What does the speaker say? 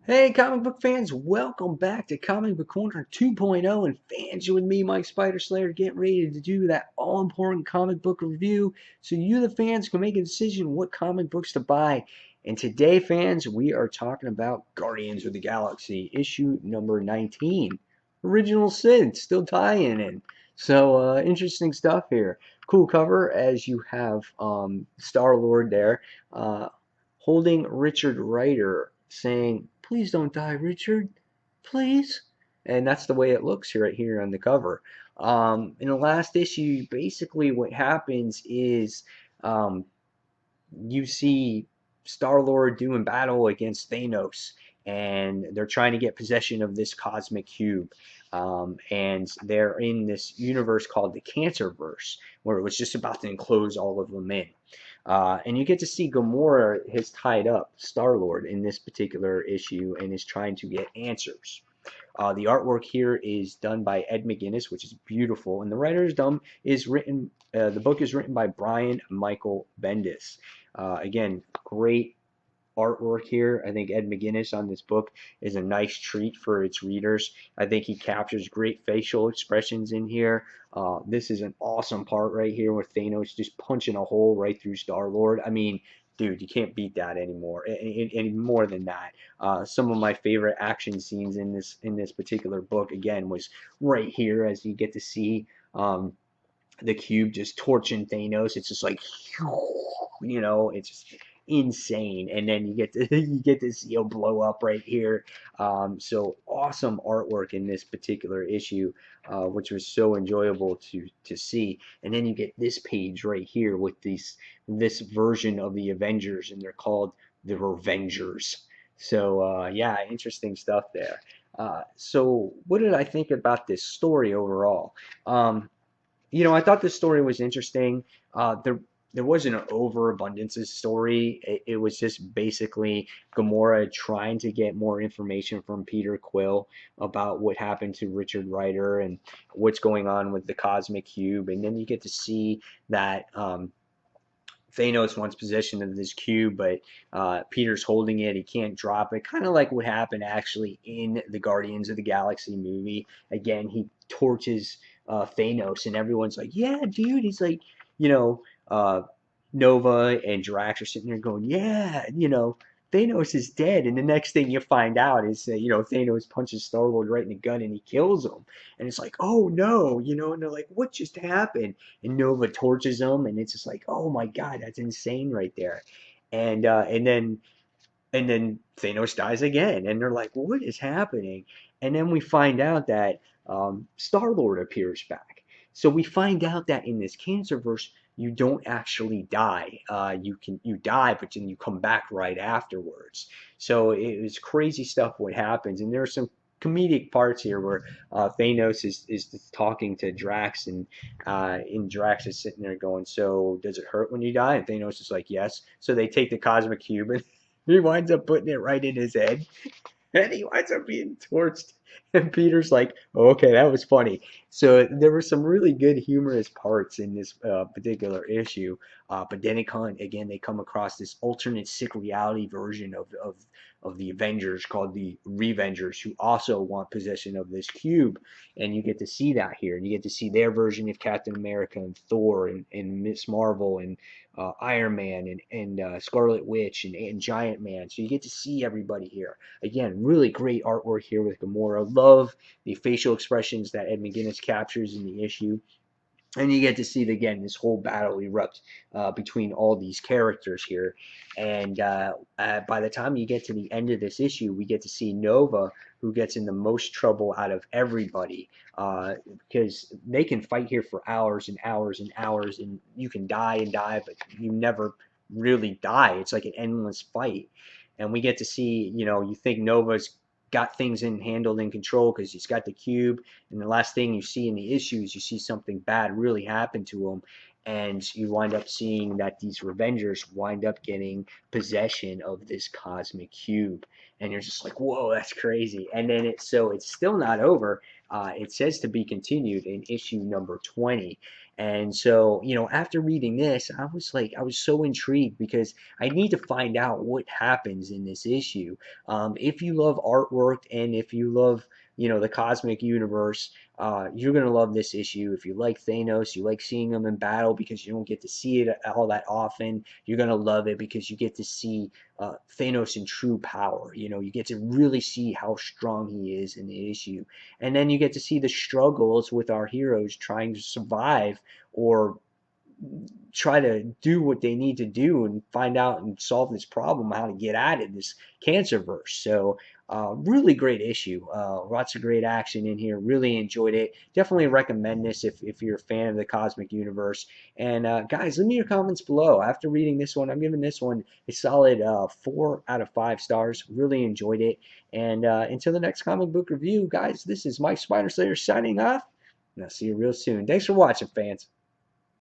Hey, comic book fans, welcome back to Comic Book Corner 2.0. And fans, you and me, Mike Spider Slayer, getting ready to do that all important comic book review so you, the fans, can make a decision what comic books to buy. And today, fans, we are talking about Guardians of the Galaxy, issue number 19. Original Sin, still tying in. So, interesting stuff here. Cool cover as you have Star-Lord there. Holding Richard Rider, saying, "Please don't die, Richard, please." And that's the way it looks right here on the cover. In the last issue, basically what happens is um, you see Star-Lord doing battle against Thanos, and they're trying to get possession of this cosmic cube. And they're in this universe called the Cancerverse, where it was just about to enclose all of them in. And you get to see Gamora has tied up Star-Lord in this particular issue and is trying to get answers. The artwork here is done by Ed McGuinness, which is beautiful, and the writer's is written. The book is written by Brian Michael Bendis. Again, great artwork here. I think Ed McGuinness on this book is a nice treat for its readers. I think he captures great facial expressions in here. This is an awesome part right here with Thanos just punching a hole right through Star-Lord. I mean, dude, you can't beat that anymore. Any more than that. Some of my favorite action scenes in this particular book, again, was right here as you get to see the cube just torching Thanos. It's just like, it's just insane. And then you get to you get to see him blow up right here. So awesome artwork in this particular issue, which was so enjoyable to see. And then you get this page right here with this version of the Avengers, and they're called the Revengers. So yeah, interesting stuff there. So what did I think about this story overall? I thought this story was interesting. There wasn't an overabundance of story. It was just basically Gamora trying to get more information from Peter Quill about what happened to Richard Rider and what's going on with the Cosmic Cube. And then you get to see that Thanos wants possession of this cube, but Peter's holding it. He can't drop it. Kind of like what happened actually in the Guardians of the Galaxy movie. Again, he torches Thanos, and everyone's like, "Yeah, dude." He's like, you know, uh, Nova and Drax are sitting there going, "Yeah, Thanos is dead." And the next thing you find out is that Thanos punches Star-Lord right in the gut and he kills him. And it's like, "Oh no," and they're like, "What just happened?" And Nova torches him, and it's just like, "Oh my God, that's insane right there." And then Thanos dies again, and they're like, "What is happening?" And then we find out that Star-Lord appears back. So we find out that in this Cancerverse, you don't actually die. You die, but then you come back right afterwards. So it was crazy stuff what happens, and there are some comedic parts here where Thanos is talking to Drax, and Drax is sitting there going, "So does it hurt when you die?" And Thanos is like, "Yes." So they take the Cosmic Cube and he winds up putting it right in his head, and he winds up being torched. And Peter's like, "Oh, okay, that was funny." So there were some really good humorous parts in this particular issue. But then again, they come across this alternate sick reality version of the Avengers called the Revengers, who also want possession of this cube. And you get to see that here. And you get to see their version of Captain America and Thor and Miss Marvel and Iron Man and Scarlet Witch and Giant Man. So you get to see everybody here. Again, really great artwork here with Gamora. Love the facial expressions that Ed McGuinness captures in the issue. And you get to see again this whole battle erupt between all these characters here. And by the time you get to the end of this issue, we get to see Nova, who gets in the most trouble out of everybody, because they can fight here for hours and hours and hours, and you can die and die, but you never really die. It's like an endless fight. And we get to see, you think Nova's got things handled in control because he's got the cube, and the last thing you see in the issues, you see something bad really happen to him, and you wind up seeing that these Revengers wind up getting possession of this cosmic cube, and you're just like, "Whoa, that's crazy!" And then it's still not over. It says to be continued in issue number 20, And so, after reading this, I was so intrigued because I need to find out what happens in this issue. If you love artwork and if you love, the cosmic universe, you're going to love this issue. If you like Thanos, you like seeing him in battle because you don't get to see it all that often, you're going to love it because you get to see Thanos in true power. You get to really see how strong he is in the issue. And then you get to see the struggles with our heroes trying to survive or try to do what they need to do and find out and solve this problem, how to get out of this cancer verse. So really great issue. Lots of great action in here. Really enjoyed it. Definitely recommend this if you're a fan of the cosmic universe. And guys, leave me your comments below. After reading this one, I'm giving this one a solid 4 out of 5 stars. Really enjoyed it. And until the next comic book review, guys, this is Mike Spider Slayer signing off. And I'll see you real soon. Thanks for watching, fans.